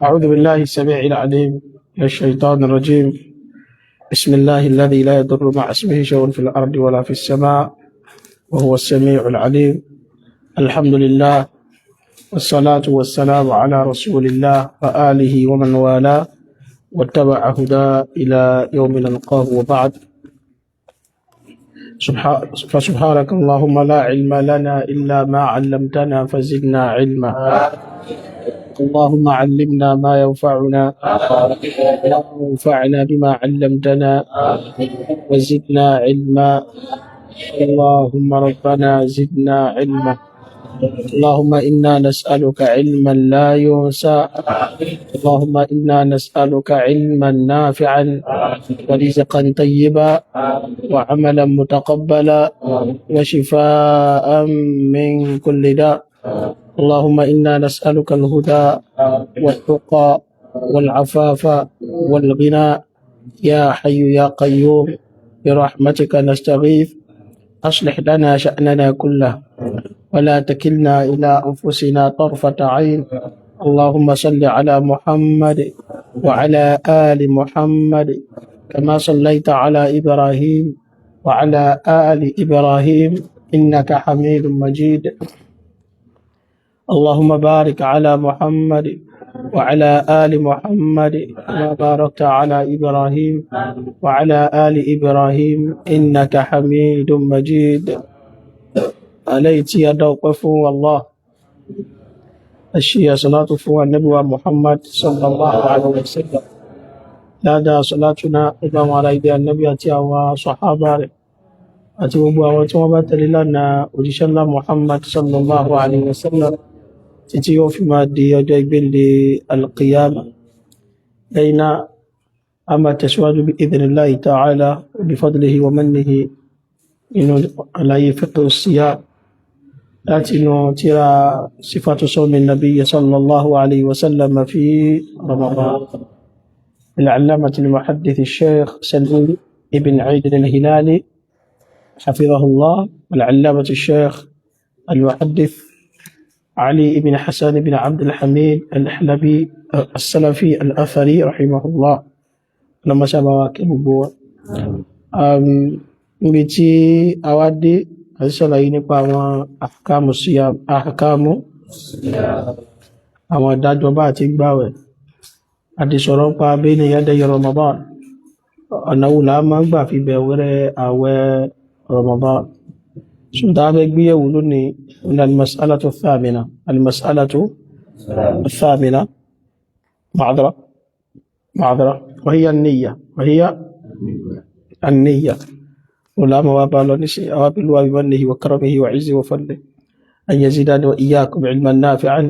أعوذ بالله السميع العليم من الشيطان الرجيم. بسم الله الذي لا يضر مع اسمه شيء في الأرض ولا في السماء وهو السميع العليم. الحمد لله والصلاة والسلام على رسول الله وآله ومن والاه واتبع هداه إلى يوم نلقاه وبعد. فسبحانك اللهم لا علم لنا إلا ما علمتنا فزدنا علما. اللهم علمنا ما ينفعنا وانفعنا بما علمتنا وزدنا علما. اللهم ربنا زدنا علما. اللهم إنا نسألك علما لا ينسى. اللهم إنا نسألك علما نافعا ورزقا طيبا وعملا متقبلا وشفاء من كل داء. اللهم إنا نسألك الهدى والتقى والعفاف والغنى يا حي يا قيوم برحمتك نستغيث. أصلح لنا شأننا كله ولا تكلنا إلى أنفسنا طرفة عين. اللهم صل على محمد وعلى آل محمد كما صليت على إبراهيم وعلى آل إبراهيم إنك حميد مجيد. اللهم بارك على محمد وعلى آل محمد كما باركت على إبراهيم وعلى آل إبراهيم إنك حميد مجيد. عليك يدوقف الله الشيء صلاة فوى النبي محمد صلى الله عليه وسلم. هذا صلاتنا إمام على إيدي النبي وصحابه أتوبوا وتوبة لنا وجيش الله محمد صلى الله عليه وسلم تتيو في مادي يجيبين للقيامة بين أما تسواد بإذن الله تعالى بفضله ومنه إنه على فقه الصيام لكنه ترى صفة صوم النبي صلى الله عليه وسلم في رمضان. العلامة المحدث الشيخ سلمان بن عيد الهلالي حفظه الله، والعلامة الشيخ المحدث علي بن حسن بن عبد الحميد الحلبي السلفي الأثري رحمه الله لما سبوا كبوا بيتي أودي àṣàlàyé nípa àwọn àkámù síyàm, àkámù àwọn ìdájọ́ bá àti gbààwẹ̀ àti sọ̀rọ̀ pa bayna yaday Ramadan, ọ̀nà wo la máa gbà fi bẹ̀rẹ̀ àwẹ̀ Ramadan. ṣùgbọ́n fẹ́ gbéyẹ̀wò lónìí ní al-mas'alatu ath-thamina, al-mas'alatu ath-thamina معذرة وهي النية. ولما وابالو نسي أوابل وبمنه وكرمه وعزه وفضله أن يزيدنا وإياكم علما نافعا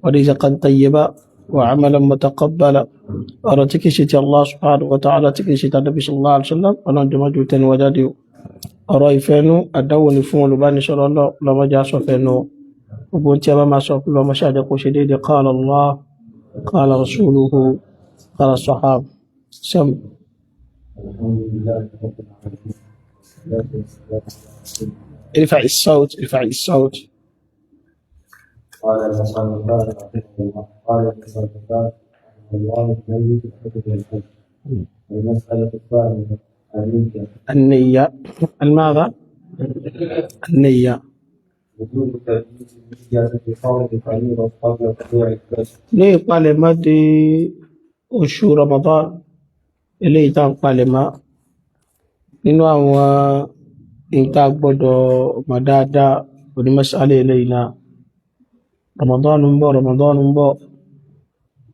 ورزقا طيبا وعملا متقبلا. أرتكشت الله سبحانه وتعالى تكشت النبي صلى الله عليه وسلم ونجم جوتا وداديو أرايفينو أدوني فون لباني شر الله لما جاء صفينو وبنتي ما صف لما شادق شديد. قال الله قال رسوله قال الصحابة. سم ارفع الصوت. قال المصنف رحمه الله قال المصنف الله الميت الحكم والحج. المسألة الثانية النية. الماذا؟ النية. وجوب تجديد النية في قول الفريضة قبل طلوع الفجر. ليه قال ما دي oṣù Ramadan eléyìí tá ń palẹ̀mọ́ nínú àwọn nǹkan gbọ́dọ̀ mọ̀ dáadáa onímọ̀sálẹ̀ eléyìí náà. Ramadan ń bọ̀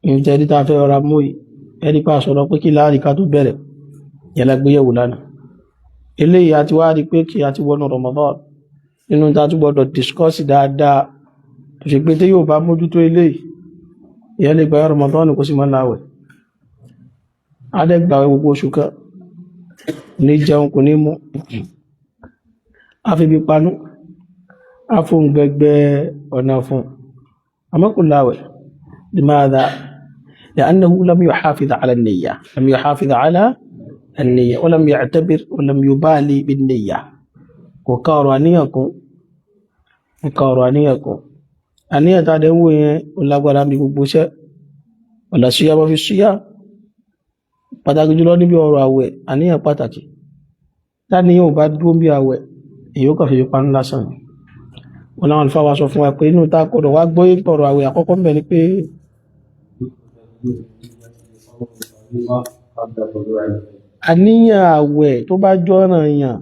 nítorí tá a fẹ́ rọra mú ẹni pa sọ̀rọ̀ pé kí láàrín ká tó bẹ̀rẹ̀ yẹn lágbéyẹ̀wò lánàá. Eléyìí àti wá rí pé kí a ti wọnú Ramadan nínú tá a tún gbọ́dọ̀ discuss dáadáa tó ṣe pé tí yóò bá mójútó eléyìí ìyẹn lè gba Ramadan kó sì máa láwẹ̀. Adẹ́gbàwẹ̀ gbogbo oṣù kan ní jẹun kò ní mú, a fi bí panú, a fún gbẹgbẹ ọ̀nà fún àmọ́ kò láwẹ̀. لماذا؟ لأنه لم يحافظ على النية ولم يعتبر ولم يبالي بالنية. وكاروا أنيكم àníyàn tá a dẹ̀ ń wò yẹn ó lágbára bí gbogbo iṣẹ́ ọ̀là síyá bá fi síyá pàtàkì jùlọ níbi ọ̀rọ̀ àwẹ̀ àníyàn pàtàkì táníyàn ò bá dúró bí àwẹ̀ èyí ó kàn fi panu lásán wọn láwọn alfa wa sọ fún wa pé inú ta kọ̀dọ̀ wá gbọ́ ọ̀rọ̀ àwẹ̀ àkọ́kọ́ ń bẹ ni pé àníyàn àwẹ̀ tó bá jọ́ràn yàn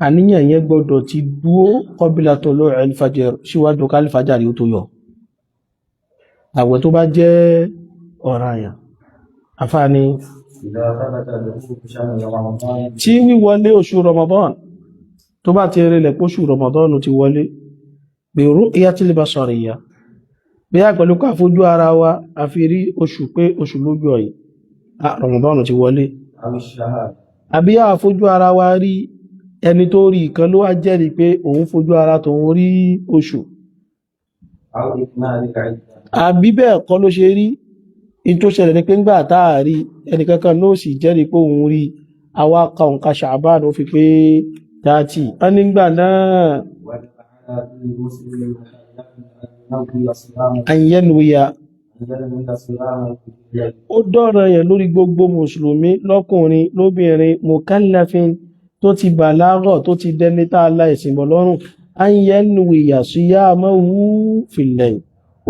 àníyàn yẹn gbọ́dọ̀ ti dúó qabla tulu'i al-fajr síwájú ká al-fajr rí ó tó yọ àwẹ̀ tó bá jẹ́ ọ̀ranyàn àfáàní tí wíwọlé oṣù Ramadan tó bá ti rẹ̀lẹ̀ póṣù Ramadan ti wọlé bi ru'yatil basariyya bí a pẹ̀lú ká fojú ara wa a fi rí oṣù pé oṣù lójú ọ̀yí Ramadan ti wọlé àbí a fojú ara wa rí ẹni tó rí ìkan ló wá jẹ́rìí pé òun fojú ara tòun rí oṣù àbí bẹ́ẹ̀ kọ́ ló ṣe rí in tó ṣẹlẹ̀ ní pé ńgbà táàrí ẹnìkankan ló sì jẹ́rìí pé òun rí àwa ka òǹkà Ṣàbáàn ó fi pé 30 a nígbà náà àyẹnuya ó dọ̀rọ̀ yẹn lórí gbogbo mùsùlùmí lọ́kùnrin lóbìnrin mukallafin tó ti bàlágọ̀ tó ti dẹni tá aláìsìn bọ̀ lọ́rùn àyẹnuya siyamahu fil layl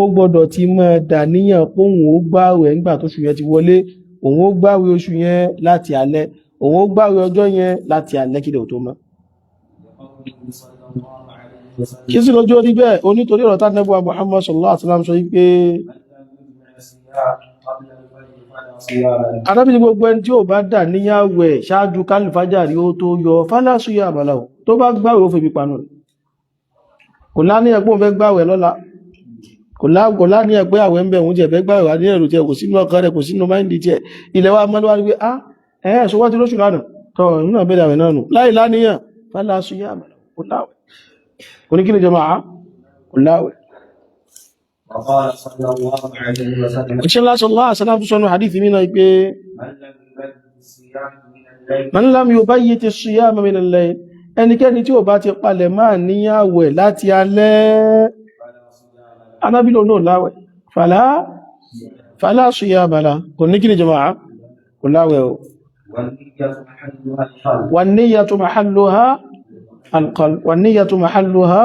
ó gbọ́dọ̀ ti máa dàníyàn póhùn ó gbààwẹ̀ nígbà tó oṣù yẹn ti wọlé òun ó gbààwẹ̀ oṣù yẹn láti alẹ́ òun ó gbààwẹ̀ ọjọ́ yẹn láti alẹ́ kílẹ̀ ò tó mọ́ kí sí lójú orí bẹ́ẹ̀ onítorí ọ̀rọ̀ tá Ànábì Muhammad sallallahu alaihi wasallam sọ wípé arábìnrin gbogbo ẹni tí ó bá dà níyàwẹ̀ ṣáájú kálífàjárì ó tó yọ fala siyama lahu tó bá gbààwẹ̀ ó fi panu kò láníyàn pé òun fẹ́ gbààwẹ̀ lọ́la kò láníyàn pé àwẹ̀ ń bẹ̀ òun jẹ́ fẹ́ gbààwẹ̀ wà ní ẹ̀rù tí ẹ kò sínú ọkàn rẹ̀ kò sínú máìndì tí ẹ ilẹ̀ wa mọ́ lọ́wọ́ wípé ṣe wọ́n ti lóṣù lánàá tọ́ ìrìnà bẹ̀rẹ̀ àwẹ̀ náà nù láì láníyàn fala siyama lahu kò láwẹ̀ kò ní kí ni jama'a kò láwẹ̀ Ìṣẹ́lá sallallahu alaihi wasallam tó sọ́nà hadith mìíràn pé man lam yubayyit as-siyama min al-layl ẹnikẹ́ni tí ó bá ti palẹ̀ máa níyàwẹ̀ láti alẹ́ anábílò náà láwẹ̀ fala siyama lahu kò ní kí ni jama'a kò láwẹ̀ o wan niyyatu mahalluha al-qalb wan niyyatu mahalluha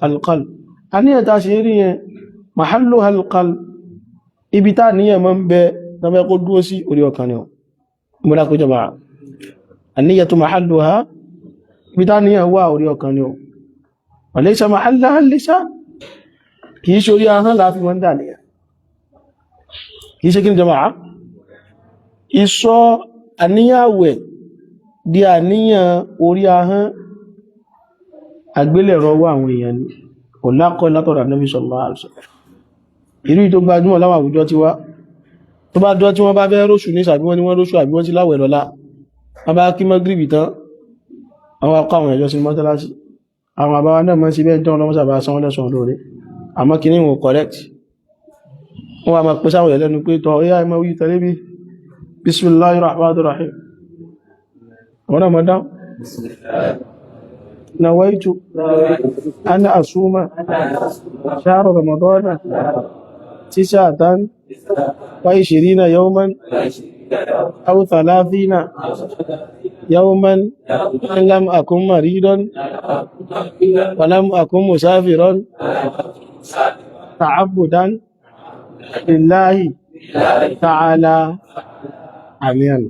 al-qalb àníyàn tá ṣe rí yẹn mahalluha al-qalb ibi tá níyàn mọ́ ń bẹ tàbí kó dúó sí orí ọkàn ni ọ múra kó jọba an-niyyatu mahalluha ibi tá níyàn wà orí ọkàn ni ọ wa laysa mahallaha al-lisan kìí ṣe orí ahọ́n láàfin wọ́n dà níyàn kìí ṣe kí ni jọba ìsọ àníyàwẹ̀ di àníyàn orí ahọ́n àgbélẹ̀rọ wà àwọn èèyàn ni kò lákọ́ látọ̀rọ̀ Ànábì sallallahu alaihi wasallam ìlú tó gbajúmọ̀ láwọn àwùjọ ti wá tó bá dọ́ tí wọ́n bá fẹ́ róṣù ní ìsàbí wọ́n ní wọ́n róṣù àbí wọ́n ti láwẹ̀ lọ́lá wọ́n bá kí Mágríbì tán àwọn akọ́ àwọn ẹ̀jọ́ sí mọ́sálásí àwọn àbáwá náà mọ́ sí bẹ́ẹ̀ jọ́ lọ́mọ́ sàbá sanwó lẹ́sùn lóore àmọ́ kí ní wọn correct wọ́n wá máa pẹ́ sáwọn ẹ̀lẹ́nu pé tọ́ ẹ̀yà ẹmọ wí tẹ́lé bí bismillahir rahmanir rahim wọ́n náà mọ́ dáhùn نويت أن أصوم شهر رمضان 29 يوما أو 30 يوما إن لم أكن مريضا ولم أكن مسافرا تعبدا لله تعالى آمين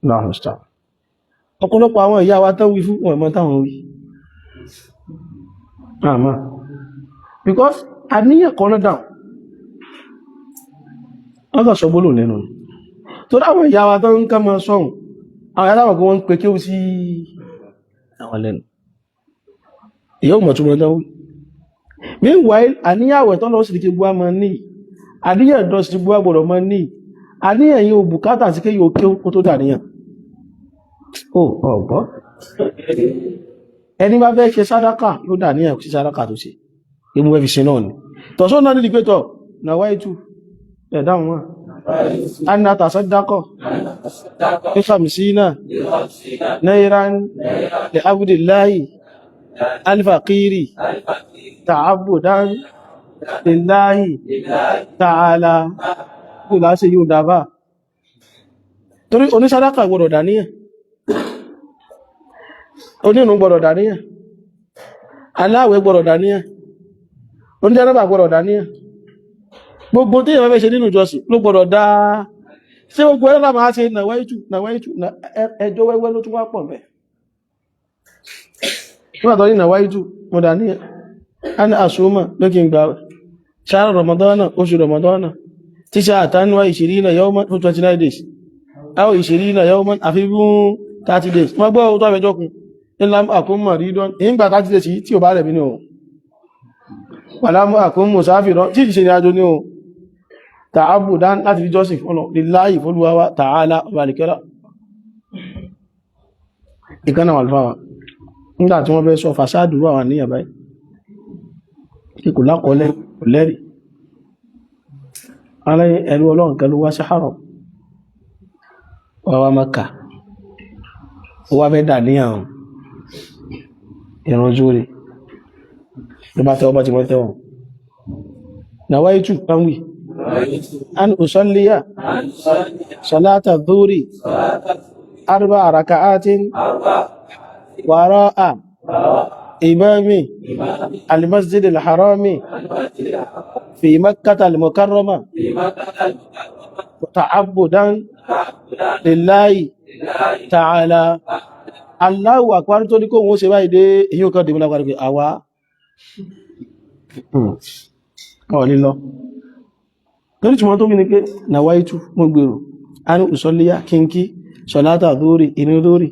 الله المستعان ọ̀pọ̀lọpọ̀ àwọn ìyá wa tán wí fún wọn mọ́ táwọn wí àmá because àníyàn kan náà dáun wọ́n kàn sọ́gbólò lẹ́nu tó dáwọn ìyá wa tán ń ká mọ́ sọ́hùn àwọn ìyá kí wọ́n ń pè kí ó sí àwọn lẹ́nu ìyá òmọ̀ tó mọ́ tán wí meanwhile àníyàwẹ̀ tán lọ sí ti gbọ́ mọ́ ní àníyàn dọ́ sí gbọ́ gbọ́dọ̀ mọ́ ní àníyàn yóò bùkátà sí kéyò kó tó dàníyàn ọ̀gbọ́ ẹni bá fẹ́ ṣe sádákà yóò dà ní ẹ̀kùsí sádákà tó ṣe imú ẹfì sí náà ni tọ̀sọ́ náà nídi pẹ́tọ̀ na wáyé tú ẹ̀dáhùn wọn a ní àtàsádákọ̀ ìfàmìsí náà náírán lè abúdìláyì alfaqiri ta'abbudan lillahi ta'ala kò láṣẹ yóò dábà torí oníṣàdákà gbọdọ̀ dàníyàn onínú gbọdọ̀ dàníyàn aláwẹ̀ gbọdọ̀ dàníyàn oníjànábà gbọdọ̀ dàníyàn gbogbo tí èèyàn fẹ́ ṣe nínú ìjọsìn ló gbọdọ̀ dá ṣé gbogbo ẹ̀rọ máa ṣe nàwáìtù ẹjọ́ wẹ́wẹ́ ló tún wá pọ̀ bẹ́ẹ̀ nígbàtọ̀ ní nàwáìtù mo dàníyàn a ní àṣùmọ̀ lókè ń gbà ṣáàrà ramadana oṣù ramadana tíṣà àtànúwà 20 yawman fún 29 days àwọn 20 yawman àfihàn 30 days wọ́n gbọ́ tó àfẹjọ́kùn ìlàmù àkúnmọ̀ rídọ́n ìyíngbà 30 days tí ó bá rẹ̀ bí ní ohun wàlámù àkúnmọ̀ sáfìrán tí ìṣẹ́ ìrìnàjò ní ohun ta'abudan láti fi jọ́sìn fọ́nà lillahi fọ́lúwáwá ta'ala balikẹ́lá ìkánà wàlfàwà nígbà tí wọ́n bẹ́ sọ fàṣádù wà ní àbáyé kíkù lákọọ́lẹ̀ lẹ́rì aláyé ẹ̀rú ọlọ́run kẹlú wá sí haram wà Mákà wà fẹ́ dà ní àwọn ìrànjú rẹ̀ ló bá tẹ́wọ́ bá ti wọ́n tẹ́wọ̀n nawaitu kanwi an usalliya salata dhuri 4 raka'atin wara'a imami al-masjid al-harami fi makkah al-mukarrama ta'abbudan lillahi ta'ala Allahu akbar tó ní kó wọ́n ṣe báyìí dé èyí kan dìbò lágbàrí pé àwa ọ̀lílọ lórí tí wọ́n tó bí ní pé nàwáìtù mọ́ gbèrò a ní ìsọ́líyà kínkí sọ̀látà lórí inú lórí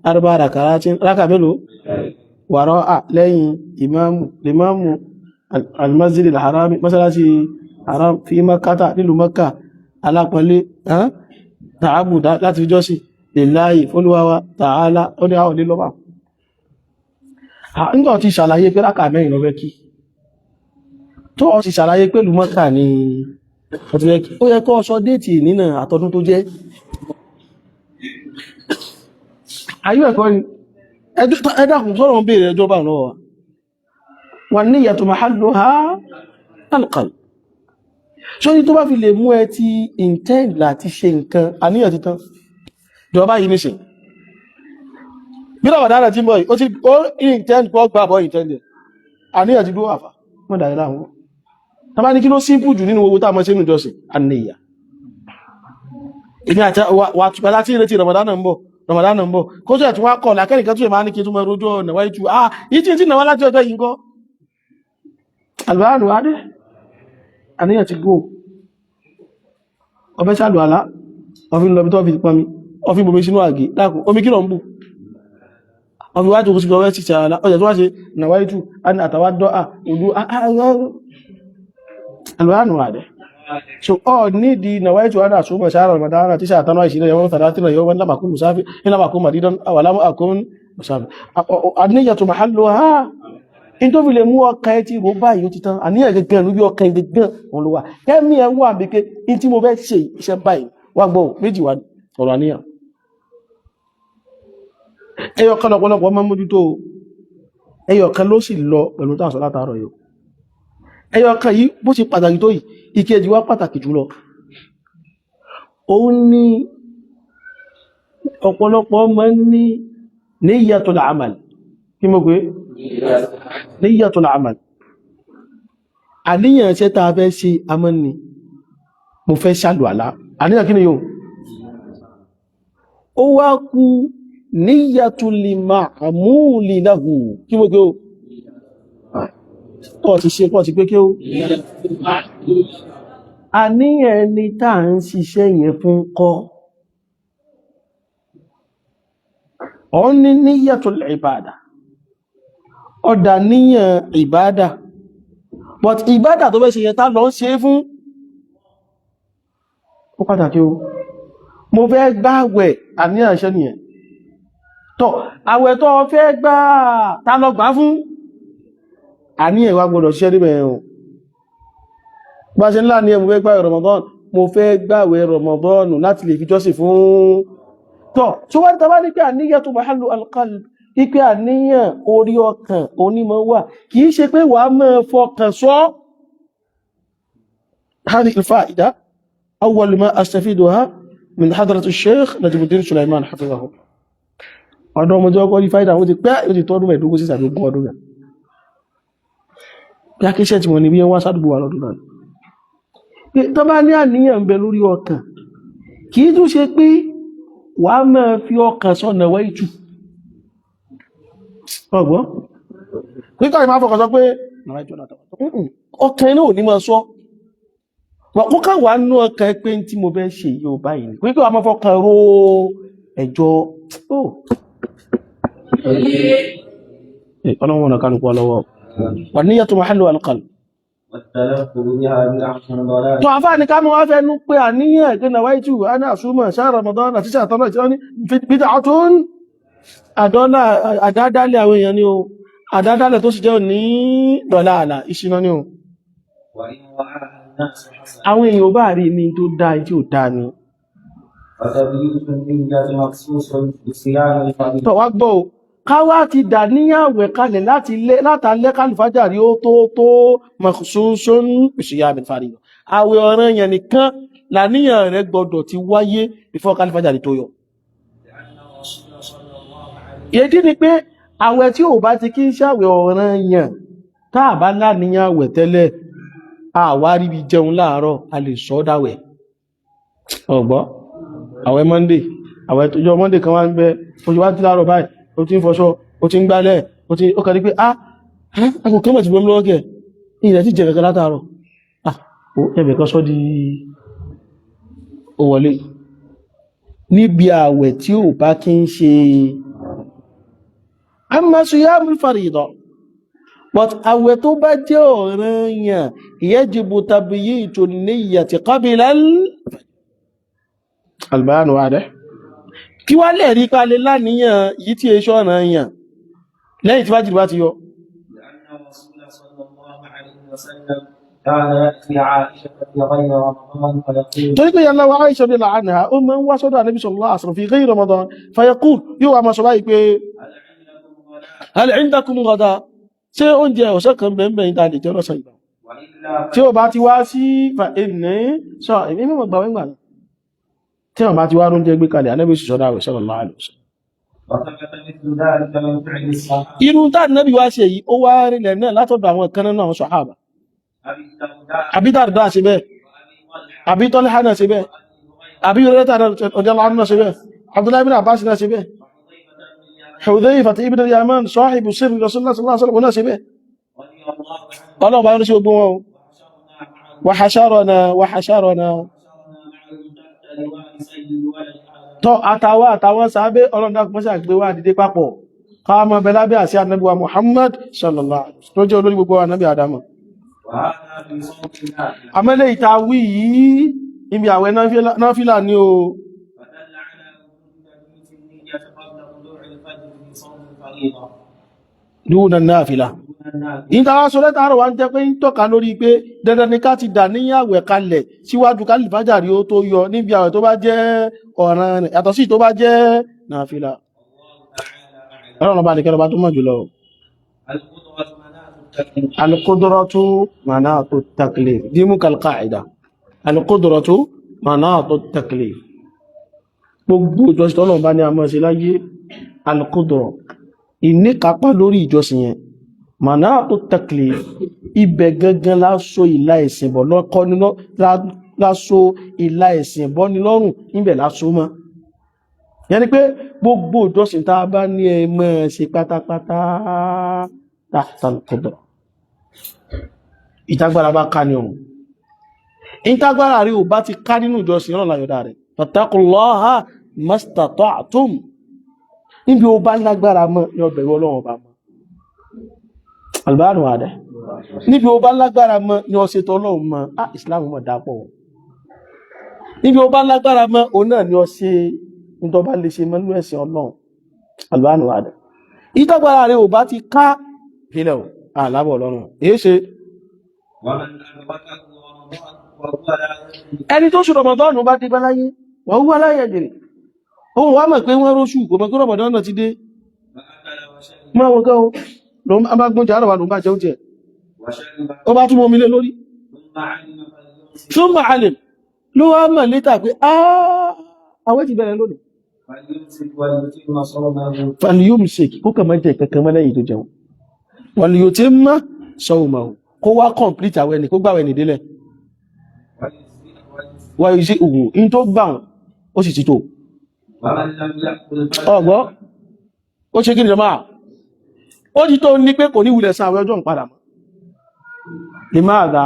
arba rákà mélòó wàrọ́ à lẹ́yìn limamu al-masjid al-harami masalasi haram fi makata nílùú Makka alápọ̀lé ta'abuda láti fi jọ́sìn lillahi fólúwáwá ta'ala ó ní àwọn olílọ́wà nígbà tí ṣàlàyé pé rákà mẹ́rin lọ fẹ́ kí tó ọ ti ṣàlàyé pẹ̀lú Mọ́kà ní ọ̀tọ̀lẹ́kì ó yẹ kọ́ sọ déètì nínú àtọdún tó jẹ́ ayú ẹ̀kọ́ ni ẹ̀dàkùn sọ́rọ̀ ń bèèrè ẹjọ́ bá náà wà ní ìyàtọ̀ mahalluha al-qalb ṣó ní tó bá fi lè mú ẹ ti intend láti ṣe nǹkan àníyàn ti tán jọba yìí níṣẹ́ bí lọ́wọ́ dára tí mọ́ yìí ó intend kọ́ gbà bọ́ intended àníyàn ti dúró àfà mọ́ dàrí láwọn tàbá ní kí ló simple jù nínú owó tá mọ́ sínú ìjọsìn àníyàn ìní àti wà tùpẹ́ láti ìrètí Ramadan ń bọ̀ kó tó ẹ̀tún wá kọ̀ lákẹ́nìkan tó ìmáà ní kí tó mọ́ rójọ́ nàwá ìtù yìí tí nàwá láti ọjọ́ yìí kọ́ albáàrùn adé àníyàn ti gbó ọbẹ̀ sálù àlá ọfin lọ bí tó fi pọnmi ọfin bomi sínú àgé dákùn omi kí lọ ń bù ọmọ ìwájú kò sí lọ wẹ́ sí ṣàrà ọjà tó wá ṣe nàwáìtù àni àtàwádọ́ òdú alwánù àdẹ́ so ọ nídi nàwáìtù àni àṣùmọ̀ ṣàrà Ramadan tí ṣàtánà ìṣìnà yawon tàrátìnà yawon lámàkún musafi lámàkún madidan awàlámù àkún musafi àníyàtò mahallu ha in tó fi lè mú ọkàn ẹ ti rò báyìí ó ti tán àníyàn gẹ́gẹ́ lórí ọkàn gẹ́gẹ́ òun ló wà kẹ́mí ẹ wà bí pé in tí mo fẹ́ ṣe iṣẹ́ báyìí wà gbọ́ méjì wà ọ̀rọ̀ àníyàn ẹyọkan ọ̀pọ̀lọpọ̀ máa mójútó ẹyọkan ló sì lọ pẹ̀lú tàṣọ látàrọ yóò ẹyọkan yìí bó ṣe pàtàkì tó yìí ìkejì wá pàtàkì jùlọ òun ni ọ̀pọ̀lọpọ̀ máa ń ní niyyatul amal kí mo pé niyyatul amal àníyàn ṣe tá a fẹ́ ṣe amọ́ ni mo fẹ́ ṣàlù àlá àníyàn kí ni yóò ó wá kú níyàtul ma'muli lahu kí mo gbé o tọ́ ti ṣe pọ̀ ti pé kí o àníyàn ẹni tá à ń ṣiṣẹ́ yẹn fún kọ́ ọ ní níyàtul ìbádà ọ̀dà níyàn ìbádà but ìbádà tó fẹ́ ṣe yẹn tá lọ ń ṣe fún ó pàtàkì o mo fẹ́ gbààwẹ̀ àníyàn ṣẹ́ nìyẹn tọ́ àwẹ̀ tó fẹ́ gbà tá lọ gbà fún àníyàn wá gbọdọ̀ ṣiṣẹ́ níbẹ̀ ẹ̀hùn bá ṣe ńlá ní ẹ mo fẹ́ gbààwẹ̀ Ramadan mo fẹ́ gbààwẹ̀ Ramadan láti lè fi jọ́sìn fún tọ́ tó wá tàbá ní pé àníyàn tó mahallu al-qalb ipe àníyàn orí ọkàn onímọ̀ wà kì í ṣe pé wàá máa fọkàn sọ. هذه الفائدة أول ما أستفيدها من حضرة الشيخ نجم الدين سليمان حفظه الله. ọ̀dọ̀ ọmọdé ọkọ̀ ní fáìdà wọ́n ti pẹ́ ó ti tọ́dún mẹ́ẹ̀dógún sí ìsàdógún ọdún rẹ̀ bí akíṣẹ́ tí wọ́n ní bí wọ́n sádùgbò wà lọ́dún náà tó bá ní àníyàn ń bẹ lórí ọkàn kì í tún ṣe pé wàá máa fi ọkàn sọ́nà wẹ́ ìtù ọgbọ́n kíkọ́ ìmá fọkàn sọ pé ọkàn inú ò ní máa sọ kó káwà nú ọkàn pé tí mo fẹ́ ṣe yóò báyìí ní kíkọ́ àmọ́ fọkàn ró ẹjọ́ ọlọ́wọ́n ọ̀nà kánukú ọlọ́wọ́ wà níyà tó mahallu al-qalb tó àfá ní ká mọ́ wá fẹ́ nú pé àníyàn ìgbẹ́nà wáyìtù ana àṣúmọ̀ sáà Ramadan àti sáà tọ́lọ̀ ìtìlọ́ ní bid'atun àdádálẹ̀ àwọn èèyàn ni o àdádálẹ̀ tó sì jẹ́ ní dọ̀láàlà ìṣìnà ni o àwọn èèyàn bá rí ní tó dá tí ò dá ni tọ́ wá gbọ́ káwá ti dà níyàwó kalẹ̀ látàlẹ́ kálùfájàrí ó tó makhsusun bisiyamil fariida àwẹ̀ ọ̀ranyàn nìkan làníyàn rẹ̀ gbọdọ̀ ti wáyé before kálùfájàrí tó yọ. Ìdí ni pé àwẹ̀ tí ò bá ti kí ń ṣàwẹ̀ ọ̀ranyàn táà bá láníyàn àwẹ̀ tẹ́lẹ̀ àwárí bí jẹun láàárọ̀ a lè sọ dáwẹ̀ ọ̀gbọ́ àwẹ̀ Monday àwẹ̀ tó jọ Monday kan wá ń bẹ oṣù wá tí láàárọ̀ báyìí ó ti ń fọṣọ ó ti ń gbálẹ̀ ó kàrí pé akọ̀ kan mọ̀ ti gbọ́m lọ́wọ́ kẹ̀ ilẹ̀ ti jẹ kẹ̀kẹ́ látàárọ̀ ẹbẹ̀ kan sọ di ó wọlé níbi àwẹ̀ tí ò bá kí ń ṣe amma siyamul farida but àwẹ̀ tó bá jẹ́ ọ̀ranyàn yajibu tabyitu niyyati qabla al-bayan wadih kí wá lè rí kalẹ̀ láníyàn yìí tí èṣọ́ ọ̀ranyàn lẹ́yìn tí fájìrì bá ti yọ torí pé yàlla wa Aisha radiyallahu anha ó máa ń wá sọ́dọ̀ Ànábì sallallahu alaihi wasallam fi ghayri Ramadan fayaqul yóò wá máa sọ báyìí pé hal indakum ghada ṣé oúnjẹ ọ̀sẹ̀ kan bẹ̀ẹ̀bẹ̀ ìta lè jẹ́ lọ́sàn ìgbà tí ó bá ti wá sí fa ẹni sọ èmi mọ̀ gbà wẹ́ngbà náà tí wọ́n bá ti wá oúnjẹ gbé kalẹ̀ Ànábì sọ́dọ̀ àwẹ̀ sallallahu alaihi wasallam irú tá Ànábì wá ṣe yìí ó wá rílẹ̀ náà látọ̀dọ̀ àwọn kan náà àwọn sàhábà Abi Darda ṣe bẹ́ẹ̀ Abi Talha náà ṣe bẹ́ẹ̀ Abi Hurairah radiyallahu anhu náà ṣe bẹ́ẹ̀ Abdullah ibn Abbas náà ṣe bẹ́ẹ̀ Hudhayfah ibn al-Yaman sahibu sirri Rasulullah sallallahu alaihi wasallam náà ṣe bẹ́ẹ̀ ọlọ́ọ̀bá yọ́n sí gbogbo wọn wa hasharana tọ́ àtàwọn sàábé ọlọ́dàkùnmọ́sà gbé wá dìde papọ̀ káàmọ́ bẹ̀lábẹ́ àti Ànábì wa Muhammad sallallahu alaihi wasallam tó jẹ́ olórí gbogbo Ànábì Ádámù àmẹ́lẹ̀ ìtawí yìí ibi àwẹ̀ náfílà ní o dúnà náfílà ìtawà sọ lẹ́tàárọ̀ wá ń jẹ́ pé ń tọ́ka lórí pé dandan ni ká ti dà níyàwẹ̀ kalẹ̀ síwájú kálífàjàrí ó tó yọ níbi àwẹ̀ tó bá jẹ́ ọ̀ràn yàtọ̀ sí tó bá jẹ́ náfílà ọlọ́run bá nìkẹ́ lọ bá tó mọ̀ jùlọ القدرة مناط التكليف دي مو كالقاعدة القدرة مناط التكليف gbogbo ìjọsìn tọ́lọ̀ bá ní a mọ́ sí láyé al-qudra ìníkapá lórí ìjọsìn yẹn manātu taklif ibẹ̀ gangan lásọ ìlà ẹ̀sìn bọ̀ lọ́kọ́ nílọ́ lásọ ìlà ẹ̀sìn bọ́ ní lọ́rùn níbẹ̀ lásọ mọ́ yẹn ni pé gbogbo ìjọsìn tá a bá ní ẹ mọ́ ṣe pátápátá tahta al-qudra ìtagbára bá ká ní ọ̀hún ìtagbára rí ò bá ti ká nínú ìjọsìn ọ̀nà láyọ̀dá rẹ̀ fattaqullaha mastata'tum níbi ó bá lágbára mọ́ ní ọbẹ̀rù Ọlọ́run ọba mọ́ albánu àdẹ́ níbi ó bá lágbára mọ́ ní ọ̀sẹ̀tọ̀ Ọlọ́run mọ́ Islam mọ́ dápọ̀ níbi ó bá lágbára mọ́ òun náà ní ọ̀sẹ̀ ìjọba lè ṣe mọ́nú ẹ̀sìn Ọlọ́run albánu àdẹ́ ìtagbára rí ò bá ti ká ìpínlẹ̀ àlábọ̀ Ọlọ́run èé ṣe ẹni tó ṣù Ramadan bá ti bá láyé wọ́n wá láyé jẹ́rẹ̀ ohun wá mọ̀ pé wọ́n róṣù kò mọ̀ pé Ramadan náà ti dé máa wọn kan ló ń bá gbóúnjẹ àrọ̀wà ló ń bá jẹun jẹ وشرب ó bá tún mọ́ omi lé lórí ثم علم فليمسك tó máa lè ló wá mọ̀ létà pé àwẹ̀ ti bẹ̀rẹ̀ lónìí فليمسك وليتم صومه falyumsik kó kàn máa jẹ kankan mọ́ lẹ́yìn tó jẹun walyutimma sawmahu kó wá complete àwẹ̀ ní kó gbàwẹ̀ ní délẹ̀ wà yìí sí òwò in tó gbà wọn ó sì ti tó ومن لم يأكل ọgbọ́ ó ṣe kí ni jọmọ́ ó ti tó ní pé kò ní wulẹ̀ san àwẹ̀ ọjọ́ ń padà mọ́ lè máa dá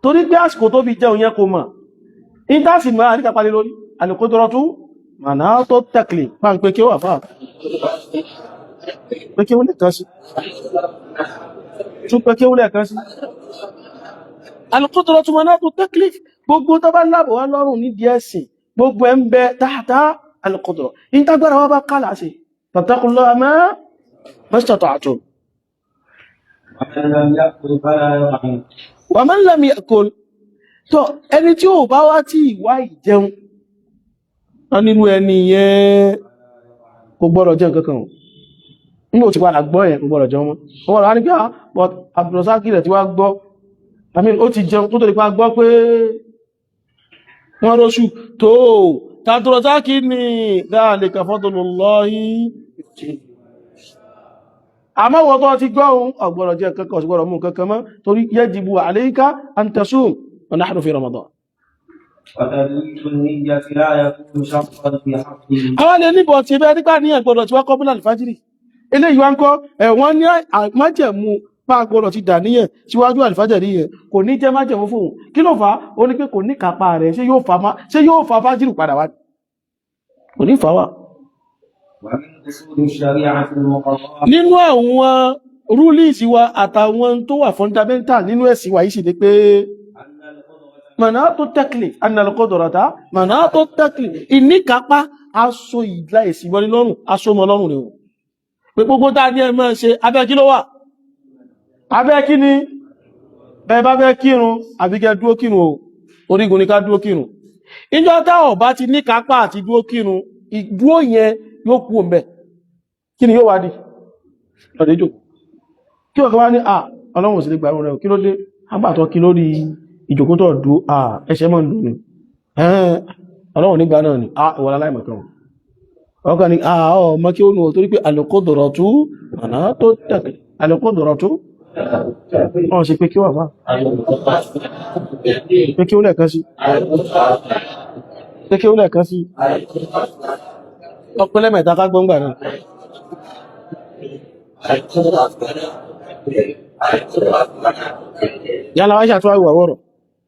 torí pé àsìkò tó fi jẹun yẹn kò mọ̀ in tá sì máa níkà palẹ̀ lórí al-qudratu manatu taklif bá ń pé kí ó wà fáà pé kí ó lè kan sí tún pé kí ó lè kan sí al-qudratu manatu taklif gbogbo tó bá lábọ̀ wá lọ́rùn ní díẹ̀sì gbogbo ẹ̀ ń bẹ tahta al-qudra in tágbára wá bá kálà sí fattaqullaha mastata'tum ومن لم يأكل فلا يطعم wa man lam ya'kul tó ẹni tí ó bá wá tí ìwá ìjẹun wọ́n nínú ẹni yẹn kò gbọ́dọ̀ jẹun kankan ní ò ti padà gbọ́ ẹ̀ kò gbọ́dọ̀ jẹun mọ́ wọ́n wọ́n rá ní pé but Abdulrasaq rẹ̀ tí wá gbọ́ ó ti jẹun tó tó nípa gbọ́ pé wọ́n rọ́ṣù tó Abdulrasaq ní dhalika fadlullahi àmọ́ wọ́n tó ti gbọ́ ohun ọ̀gbọ́dọ̀ jẹ́ kankan ọ̀sùgbọ́dọ̀ mú kankan mọ́ torí yajibu alayka an tasum wa nahnu fi Ramadan وتدليل النية لا يكون شرطا في حقه àwọn lè níbọ̀ tí ẹbẹ́ nígbà ní ẹgbọ́dọ̀ tí wá kọ́ bílá alfajiri eléyìí wá ń kọ́ ẹ̀wọ́n ní májẹ̀mú pàgbọ́dọ̀ ti dàníyàn síwájú alfajiri yẹn kò ní jẹ́ májẹ̀mú fún un kí ló fà á ó ní pé kò ní kápá rẹ̀ ṣé yóò fa fájìrì padà wá kò ní fà wá. ومن أصول الشريعة المقررة nínú àwọn rúlìsì wa àtàwọn tó wà fundamental nínú ẹ̀sìn wa yìí sì ni pé أن القدرة manatu taklif annal qudrata manatu taklif ìníkápá aṣọ ìlà ẹ̀sìn wọlé lọ́rùn aṣọ mọ́ lọ́rùn rẹ̀ o pé gbogbo tá ní ẹ máa ṣe abẹ́ kí ló wà abẹ́ kí ni bẹ́ẹ̀ bá fẹ́ kírun àbíkẹ́ dúó kírun o orígun ní ká dúó kírun ìjọ táwọn bá ti níkápá àti dúó kírun ìdúó yẹn yóò kú òǹbẹ̀ kí ni yóò wá di lọ́dẹ̀ jò kí ọ̀kan wá ní ọlọ́run sí lè gbà rẹ̀ kí ló dé agbàtọ̀ kí lórí ìjòkótọ̀ dú ẹṣẹ́ mọ́ dùn ní ọlọ́run nígbà náà ni ìwọ̀n aláìmọ̀kan ọkàn ni ọmọ kí ó nù torí pé al-qudratu manatu taklif al-qudratu wọ́n ṣe pé kí wà fáà pé kí ó lẹ́ẹ̀kan sí pé kí ó lẹ́ẹ̀kan sí ọpẹlẹ mẹ́ta ká gbọ́ngbà náà yálà wáṣà tó wà wọ́rọ̀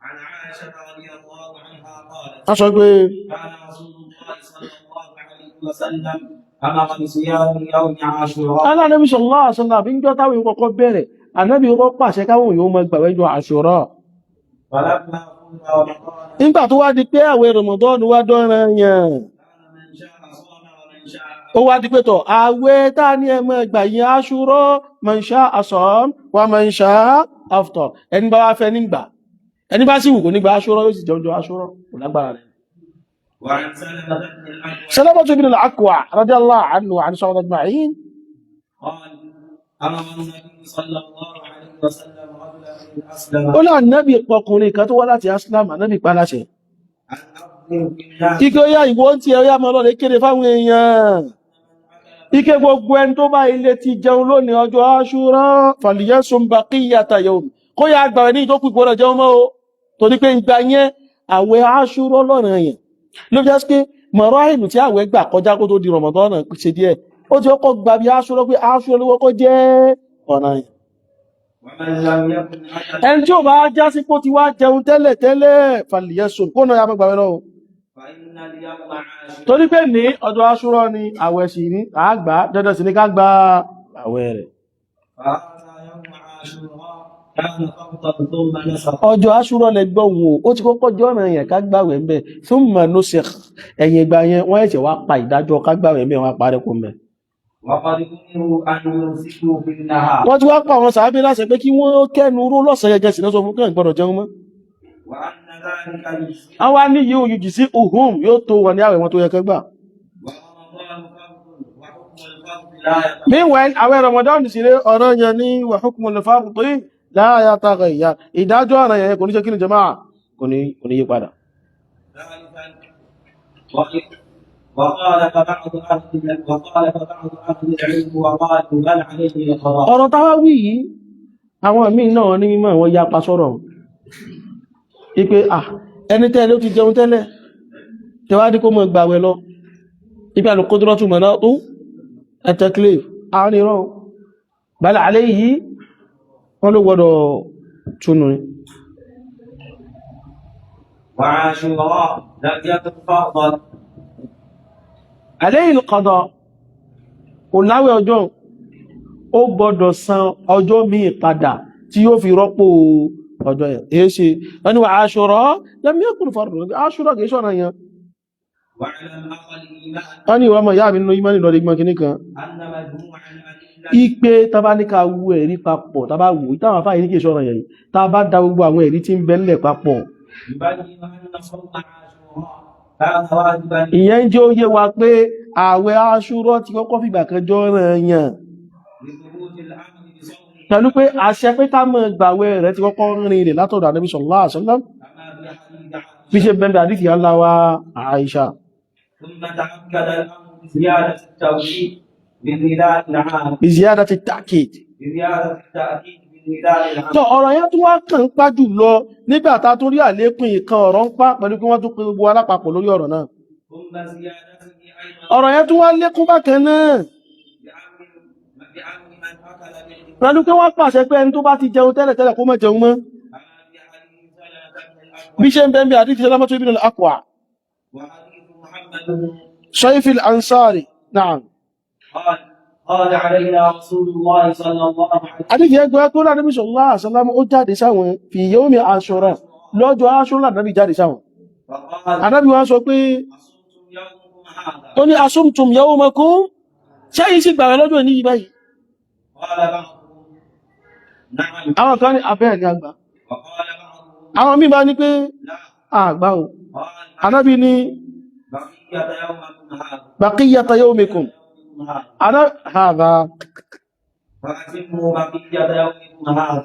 عن عائشة رضي الله عنها قالت a sọ pé كان رسول الله صلى الله عليه وسلم أمر بصيام يوم عاشوراء Ànábì sallallahu alaihi wasallam bí ń jọ táwọn ìkọ̀kọ́ bẹ̀rẹ̀ Ànábì kọ́kọ́ pàṣẹ káwọn yóò máa gbààwẹ̀ ọjọ́ Àṣúrà فلما كنا رمضان nígbà tó wá di pé àwẹ̀ Ramadan wá dọ́ran yàn كان من شاء صام ومن شاء ó wá di pé tọ̀ àwẹ̀ tá ní ẹ máa gbà yẹn Àṣúrà man sha'a sam wa man sha'a aftar ẹni bá wá fẹ́ nígbà ẹni bá sì wù kò nígbà Àṣúrà yóò sì jẹ́ ọjọ́ Àṣúrà kò lágbára rẹ̀. وعن سلمة بن الأكوع سلمة بن الأكوع رضي الله عنه وعن الصحابة أجمعين قال أمر النبي صلى الله عليه وسلم رجلا من أسلم ó lá Ànábì ọkùnrin kan tó wá láti Aslam Ànábì pa láṣẹ أن أخبر بالله ike ó yá ìwọ tí ẹ yá máa lọ lè kéde fáwọn èèyàn ike gbogbo ẹni tó bá ilé ti jẹun lónìí ọjọ́ Àṣúrà falyasum baqiyata yawm kó yá gbàwẹ̀ ní ìtókù ìgbọ́dọ̀ jẹun mọ́ o torí pé ìgbà yẹn àwẹ̀ Àṣúrà lọ́rọ̀ yẹn ló jẹ́ pé mọ̀rọ̀ tí àwẹ̀ gbà kọjá kó tó di Ramadan ṣe díẹ̀ ó ti kọ́kọ́ gbà bí Àṣúrà pé Àṣúrà ló kọ́kọ́ jẹ́ ọ̀nà yẹn ومن لم يكن أكل ẹni tí ó bá já sí pó ti wá jẹun tẹ́lẹ̀ tẹ́lẹ̀ falyasum kó náà ya mọ́ gbàwẹ̀ lọ́wọ́ فإن اليوم عاشوراء torí pé ní ọjọ́ Àṣúrà ni àwẹ̀ sì ní àgbà dandan sì ní ká gba àwẹ̀ rẹ̀ فهذا يوم عاشوراء كان فرضا ثم نسخ ọjọ́ Àṣúrà lẹ́gbọ́ wo ó ti kọ́kọ́ jọ́ ọ̀nà yẹn ká gbàwẹ̀ ń bẹ̀ thumma nusikh ẹ̀yìn ìgbà yẹn wọ́n ẹ̀ṣẹ̀ wá pa ìdájọ́ ká gbàwẹ̀ ń bẹ̀ wọ́n parẹ́ kó mẹ́ وقد أمروا أن يمسكوا في النهار wọ́n ti wá pa àwọn sàábé láṣẹ pé kí wọ́n kẹ́nu ró lọ́sàn gẹ́gẹ́ sí lọ́sọ fún kí wọ́n gbọ́dọ̀ jẹun mọ́ وأن ذلك يجزي àwọn ní yóò yìí sí uhum yóò tó wọn ní àwẹ̀ wọn tó yẹ kẹ́ gbà ورمضان فرض وحكم الفرض لا يتغير. meanwhile àwẹ̀ Ramadan sì rẹ̀ ọ̀ranyàn ní wa hukmul fardi la yataghayyar ìdájọ́ ọ̀ranyàn kò ní ṣe kí ni jama'a kò ní yí padà. ثالثا وقال فبعض أهل العلم وقالوا بل عليه القضاء. ọ̀rọ̀ táwa wí yìí àwọn míì náà ní mímọ̀ wọ́n yapa sọ̀rọ̀ ipe ẹni tẹ́lẹ̀ ó ti jẹun tẹ́lẹ̀ tẹwàá dí kó mọ̀ gbàwẹ̀ lọ ipe al-qudratu manatu at-taklif àárínrán bal alayhi wọ́n ló gbọ́dọ̀ túnú ni. وعاشوراء لم يكن فرضا. alayhi al-qada kò láwẹ̀ ọjọ́ ó gbọ́dọ̀ san ọjọ́ míì padà tí yóò fi rọ́pò ọjọ́ yẹn èé ṣe wọ́n ni wa Ashura lam yakun fardan Ashura kìí ṣọ̀nà yẹn wọ́n ni ìwọ́n mọ̀ yá mi nínú ìmọ̀ nínú ọdún kìíní kan ipe tabaníka wú ẹ̀rí papọ̀ tàbá wù ìtàwọn afáyí ní kìí ṣọ̀nà yẹn tàbá da gbogbo àwọn ẹ̀rí tí ń bẹ́lẹ̀ papọ̀ ìyẹn jẹ́ ó yé wa pé ààwẹ̀ Ashura ti kọ́kọ́ fìgbà kan jọ́ràn yẹn pẹ̀lú pé àṣẹ pé ká mọ̀ gbàwẹ̀ rẹ̀ ti kọ́kọ́ rìn rẹ̀ látọ̀dọ̀ Ànábì sallallahu alaihi wasallam bí ṣe bẹ̀rẹ̀ àdíkì aláwa Àìṣà. bí ziyadati ta'kid tó ọ̀rọ̀ yẹn tó wá kàn ń pá jù lọ nígbà tá tó rí àlékún ìkan ọ̀rọ̀ ń pá pẹ̀lú kí wọ́n tó pé gbogbo alápapọ̀ lórí ọ̀rọ̀ náà ọ̀rọ̀ yẹn tó wá lékún bákan náà pẹ̀lú kí wọ́n pàṣẹ pé ẹni tó bá ti jẹun tẹ́lẹ̀tẹ́lẹ̀ kó má jẹun mọ́ bí ṣe ń bẹ́ ń bí àdíkì Salamatu ibn al-Aqwa Sayfi al-Ansari na'am قال علينا رسول الله صلى الله عليه وسلم àdíkì ẹgbẹ́ tó láti bí sallallahu alaihi wasallam ó jáde sáwọn fi yawmi Ashura lọ́jọ́ Ashura láti jáde sáwọn Ànábì wá sọ pé ó ní asumtum yawmakum ṣẹ́yìn sí gbàrẹ lọ́jọ́ ní ìbáyìí àwọn kan ní abẹ́ ẹ̀rí àgbà àwọn míì bá ní pé àgbà ò Ànábì ní baqiyata yawmikum hādhā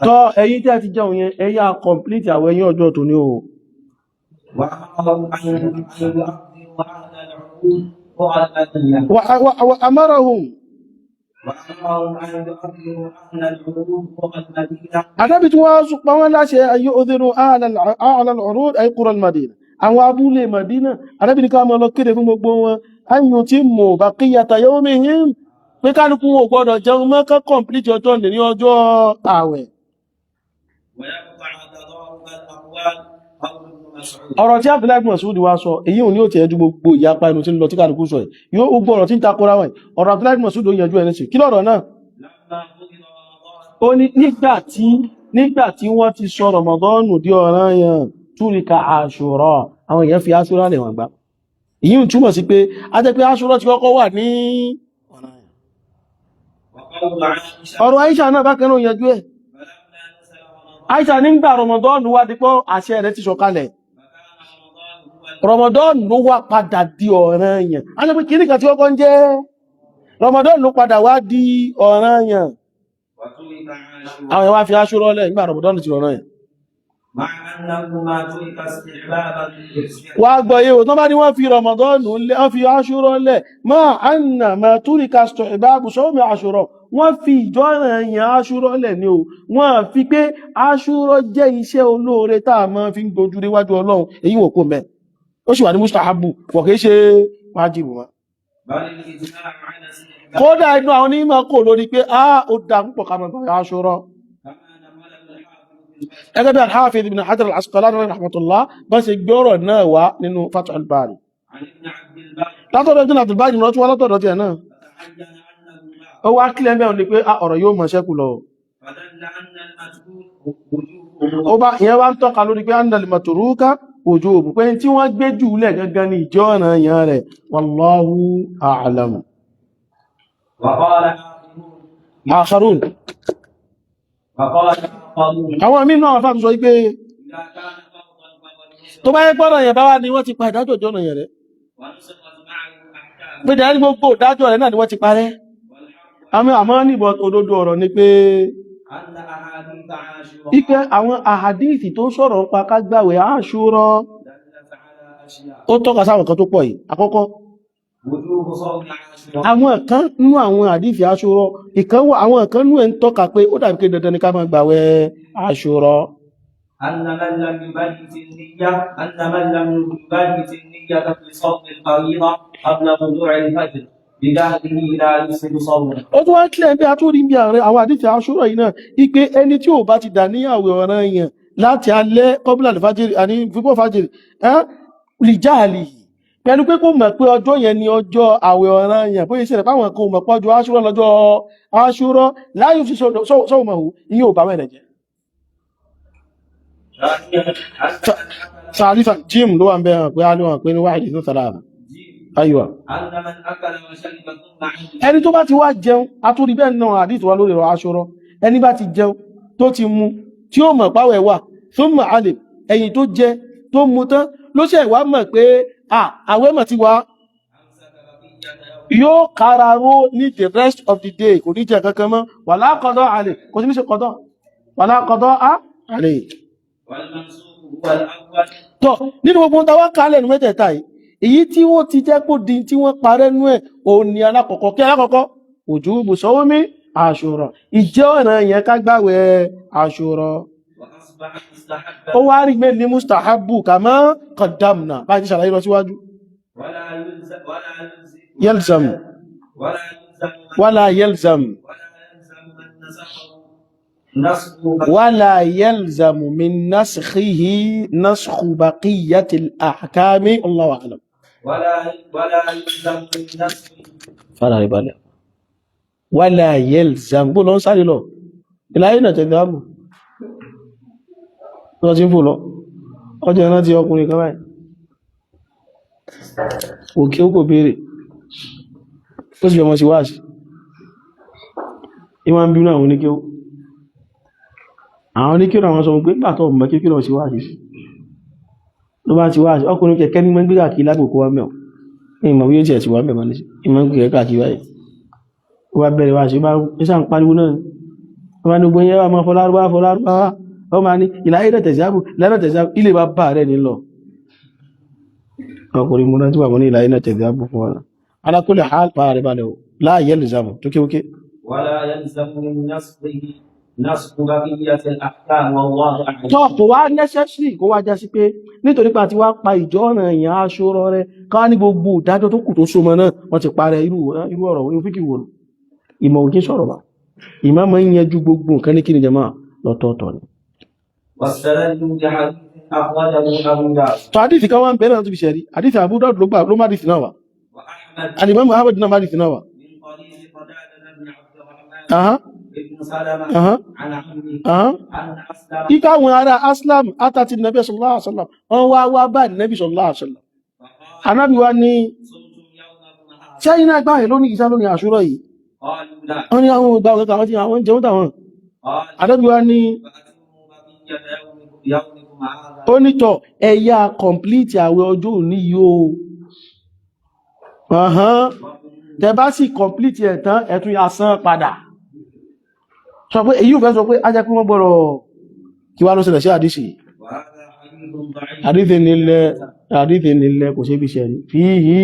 tọ́ ẹ̀yin tí a ti jẹun yẹn ẹ̀yà complete àwẹ̀ ẹ̀yin ọjọ́ tó ní o وأمرهم Ànábì tí wọ́n sọ pàwọn láṣẹ ayé òdínú ààlà al-urūd ay qura al-Madina àwọn abúlé Madina Ànábì ní ká mọ́ lọ kéde fún gbogbo wọn ayò tí mọ̀ baqiyata yawmihim pé kálukú wọn gbọ́dọ̀ jẹun mọ́ ká complete ọjọ́ ní ọjọ́ ààwẹ̀ ọ̀rọ̀ tí Abdullahi ibn Mas'ud wá sọ èyí ò ní ò tí ẹjú gbogbo ìyapa inú tí ń lọ tí kàrùkú sọ ẹ̀ yóò gbogbo ọ̀rọ̀ tí ń takora wọ́n ọ̀rọ̀ Abdullahi ibn Mas'ud ó yẹjú ẹni sí kí lọ́rọ̀ náà ó ní nígbà tí wọ́n ti sọ Ramadan di ọ̀ranyàn túrika Ashura àwọn èèyàn fi Ashura lè wọ́n gbá èyí ń túmọ̀ sí pé a jẹ́ pé Ashura ti kọ́kọ́ wà ní ọ̀rọ̀ Aisha náà bákan náà yẹjú ẹ̀ Aisha nígbà Ramadan wá dípọ́ àṣẹ rẹ̀ ti sọ̀kalẹ̀ Ramadan ló wá padà di ọ̀ranyàn a jẹ́ pé kìníkà tí ọkọ̀ ń jẹ́ Ramadan ló padà wá di ọ̀ranyàn àwọn ìwá fi Ashura lẹ̀ nígbà Ramadan ti ọ̀ranyàn wà gbọ́ yíò tó bá ní wọ́n fi Ramadan lẹ̀ wọ́n fi Ashura lẹ̀ ma turika istihbabu sawmi Ashura wọ́n fi ìjọ́ranyàn Ashura lẹ̀ ní o wọ́n fi pé Ashura jẹ́ iṣẹ́ olóore táà máa fi ń gbójú níwájú Ọlọ́run èyí wò kó mẹ́ ó sì wà ní mustahabu wọ̀ kìí ṣe wájìbù wọn kódà inú àwọn onímọ̀ kò lórí pé ó dá púpọ̀ ká máa Ashura ẹgbẹ́ bí al-Hāfiḍ ibn Hajar al-Asqalānī rahmatullah bá ṣe gbọ́rọ̀ náà wá nínú Fathul Bārī látọ̀dọ̀ tí Abdul Bārī lọ́tún wá látọ̀dọ̀ tí ẹ̀ náà ó wá kílẹ̀ mẹ́rin ni pé ọ̀rọ̀ yóò mọ̀ ṣẹ́kù lọ ó bá ìyẹn wá ń tọ́ka lórí pé annal matruka wujubu pé tí wọ́n gbé jù lẹ̀ gangan ní ìjọ́ ọ̀ranyàn rẹ̀ wallahu a'lam akharun àwọn míì náà fàtún sọ wípé tó bá yẹ pọ́nà yẹn bá wá ní wọ́n ti pa ìdájọ́ ìjọ́nà yẹn rẹ̀ pé dẹ̀ ní gbogbo ìdájọ́ rẹ̀ náà ni wọ́n ti parẹ́ àmọ́ níbọ̀ òdodo ọ̀rọ̀ ni pé أن أحاديث عاشوراء ipé àwọn àhàdíìsì tó sọ̀rọ̀ pa ká gbààwẹ̀ Àṣúrà دلت على أشياء ó tọ́ka sáwọn kan tó pọ̀ yìí. Àkọ́kọ́, وجوب صوم عاشوراء àwọn kan nú àwọn àdíìsì Àṣúrà àwọn kan nú ẹ̀ ń tọ́ka pé ó dàbí pé dandan ni ká máa gbààwẹ̀ Àṣúrà. أن من لم يبيت النية في صوم الفريضة قبل طلوع الفجر بجهله لا يفسد صومه. Ó tún wá ń kílẹ̀ bí a tún rí bí ààrẹ àwọn àdíìsì Àṣúrà yìí náà ipé ẹni tí ò bá ti dà ní àwẹ̀ ọ̀ranyàn láti alẹ́ kọ́bílà fàjìrì àní fífọ́ fàjìrì rìjáàlì pẹ̀lú pé kó mọ̀ pé ọjọ́ yẹn ni ọjọ́ àwẹ̀ ọ̀ranyàn bóyá ìṣẹ̀lẹ̀ páwọn kan mọ̀ pọ́jọ́ Àṣúrà lọ́jọ́ Àṣúrà láyé fi sọ́wọ́mọ̀hù ìyẹn ò bá mẹ́rẹ̀ jẹ́. Sàrífà jim ló wà ń bẹ̀rẹ̀ pé a ní wọn pé ní wáìdì ní sàrà ayíwá. أن من أكل وشرب ثم عمل Ẹni tó bá ti wá jẹun atúrí bẹ́ẹ̀ náà àdìtò wa lórí ọ̀rọ̀ Àṣúrà, ẹni bá ti jẹun tó ti mu tí ó mọ̀ páwẹ̀ wà thumma alim ẹ̀yìn tó jẹ tó mu tán ló ṣe wá mọ̀ pé àwẹ̀ mọ̀ ti wá yóò kára ró ní the rest of the day kò ní jẹ kankan mọ́ wala qada alayh kò sí ní ṣe qada wala qada alayh. والمنسوخ هو الأول Tọ́ nínú gbogbo tàwà kálẹ̀ ní mẹ́tẹ̀ẹ̀ta yìí, èyí tí wọ́n ti jẹ́ kó di tí wọ́n parẹ́ nú ẹ̀ òun ni alákọ̀ọ́kọ́. Kí alákọ̀ọ́kọ́? Wujubu sawmi Àṣúrà. Ìjẹ́ ọ̀ràn yẹn ká gbààwẹ̀ Àṣúrà. وأصبح مستحبا Ó wá rí gbé ní mustahabu kama qaddamna bá ti ṣàlàyé lọ síwájú. ولا يلزم Yalzam ولا يلزم wala yalzam من نسخه نسخه wala yalzamu min naskhihi naskhu baqiyatil ahkami. Allahu a'lam. ولا يلزم من نسخه Fara rẹ̀ balẹ̀. Wala yalzam bó lọ ń sáré lọ. Ìlàyé náà tẹ̀lé ààbò. Lọ tí ń fò lọ. Ọjọ́ ẹ̀nà ti ọkùnrin kan báyìí. Òkè ó kò béèrè. Ó sì fẹ́mọ́ sí wáàsí. Ìwọ́n ń bínú àwọn oníkẹ́ ó. Àwọn oníkẹ́ àwọn sọ pé pàtọ̀ mọ̀ kí lọ sí wáàsí. Ló bá ti wáàsí. Ọkùnrin kẹ̀kẹ́ ní mọ́ ń gbé kàkí lágbòkó wa mẹ́ọ̀. Ìmọ̀ bí ó tiẹ̀ ti wà mẹ́ọ̀ ní sí. Ìmọ̀ ń gbé kàkí báyìí. Ó bá bẹ̀rẹ̀ wáàsí. Ó sá ń pariwo náà. Ó bá ní gbogbo yẹn wà mọ́ fọlárúbá. Ó máa ní ìlàyé náà tẹ̀síábù lẹ́nà tẹ̀síábù ilé bá bá rẹ̀ nílọ. Ọkùnrin múná tí wà mọ́ ní ìlàyé náà tẹ̀síábù fún wọn. Ala kulli hal pa rẹ̀ balẹ̀ o. La yalzamu tó kéwké. ولا يلزم من نسخه نسخ بقية الأحكام والله أعلم. Tọ́ kò wá necessary kó wá já sí pé nítorí pé àti wá pa ìjọ ọ̀nà èèyàn Àṣúrà rẹ̀ ká ní gbogbo ìdájọ́ tó kù tó so mọ́ náà wọ́n ti parẹ́ irú ọ̀rọ̀ orí fíkì wò ní. Ìmọ̀ òkè sọ̀rọ̀ bá. Ìmọ̀ máa ń yanjú gbogbo nǹkan ní kíni jama lọ́tọ̀ọ̀tọ̀ ni. واستدلوا بحديث أخرجه أبو داود Tọ́ àdìsí kan wá ń bẹ̀rẹ̀ láti fi ṣẹ̀rí. Àdìsí Abu Dawud ló má dìsí náà wá. وأحمد Al-Imam Ahmad náà má dìsí náà wá. من طريق قتادة بن عبد الرحمن Aha, بن سلمة aha, عن عمه aha. أن أسلم Kíká àwọn ará Aslam àtàtì Nabi sallallahu alaihi wasallam. Wọ́n wá bá Nabi sallallahu alaihi wasallam. فقال Ànábì wá ní صمتم يوم النهار ṣé iná gbáyé lónìí ìsá lónìí Àṣúrà yìí. قالوا لا Wọ́n ní àwọn ìgbà ọ̀gá àwọn tí àwọn jẹun tàwọn. قال Ànábì wá ní فأتموا بقية يومكم هذا ó nítọ̀ ẹ̀yà complete àwẹ̀ ọjọ́ òní yóò. Tẹ bá sì complete ẹ̀ tán ẹ̀tún yà san padà. Sọ pé èyí ò fẹ́ sọ pé á jẹ́ pé wọ́n gbọ́rọ̀ kí wá ló ṣẹlẹ̀ sí àdíṣì. وهذا حديث ضعيف Àdíṣì nílẹ̀ kò ṣe bí ṣe rí. Fíhí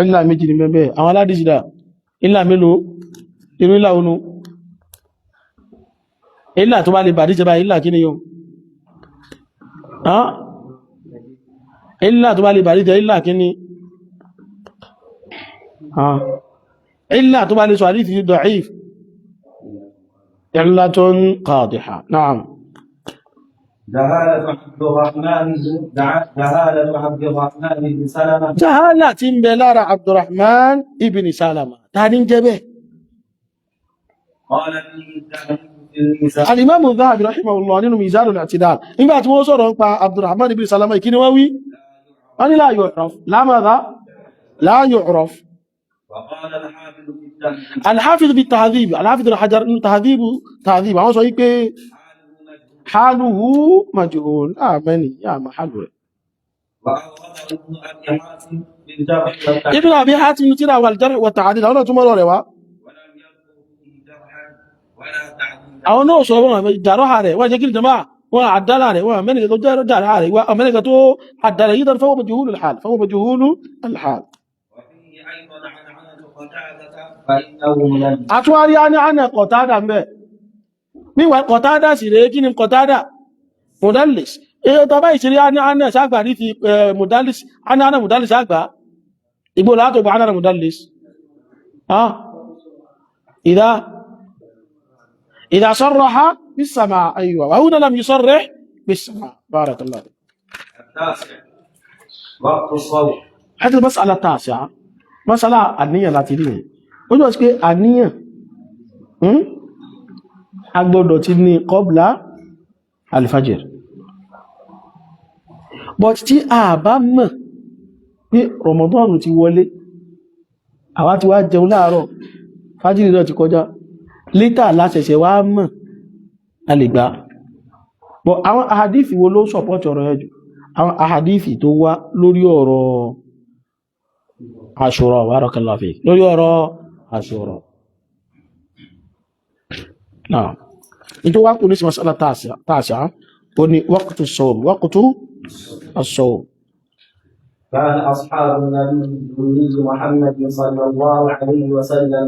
ìlà méjì ní mẹ́bẹ̀. Àwọn aládìsídà ìlà mélòó inú ìlà onú. Ìlà tó bá lè bàdí jẹba ìlà kí ni yóò. Ìlà tó bá lè bàdí jẹ ìlà kí ni. إلا طبعا لسؤالي في ضعيف علة قادحة. نعم. جهالة عبد الرحمن بن سلمة جهالة بلار عبد الرحمن ابن سلمة تاني جبه. قال فيه الذهبي في الميزان الإمام الذهبي رحمه الله إنه ميزان الاعتدال إن بعد ما وصل عبد الرحمن بن سلمة كي نواوي أنا لا يعرف. لا ماذا؟ لا يعرف. وقال الحافظ في التهذيب الحافظ بالتهذيب الحافظ الحجر تهذيب àwọn sọ wípé حاله مجهول آمني يا محل وأورده ابن أبي حاتم في الجرح والتعديل ابن أبي حاتم ترى والجرح والتعديل أولا ثم لو روا ولم يذكر àwọn náà sọ wọn jàrọ́hà rẹ̀ wọ́n jẹ́ kí jama wọn àdálà rẹ̀ wọn mẹ́nìkà tó jàrọ́hà rẹ̀ wọn mẹ́nìkà tó àdálà yìí fọwọ́ majhulul hal fọwọ́ majhulul hal. àtúwárí á ní àná Qatada ń bẹ̀ níwà Qatada sì rèé kí ni Qatada mudallis èyí tó bá ìṣeré á ní àná sàgbà ní ti mudallis á ní àná mudallis àgbà ìgbò látò bá àná mudallis إذا صرح بالسماع أيوة وهنا لم يصرح بالسماع بارك الله فيك. التاسع وقت الصوم. هذه المسألة التاسعة مسألة النية التي ليه وجو اسكي النية agbọ́dọ̀ ti ní قبل الفجر but tí a bá mọ̀ pé Ramadan ti wọlé àwa ti wá jẹun láàárọ̀ fájìrì náà ti kọjá lítà láṣẹ̀ṣẹ̀ wá mọ̀ a lè gbà bọ̀ àwọn ahadithi wo ló sọpọ́tì ọ̀rọ̀ ẹjù àwọn ahadithi tó wá lórí ọ̀rọ̀ Ashura barakallahu fik lórí ọ̀rọ̀ Ashura náà nítorí wá kú ní sí masala tàṣà ó ní waqtu as-sawm waqtu as-sawm. كان أصحاب النبي محمد صلى الله عليه وسلم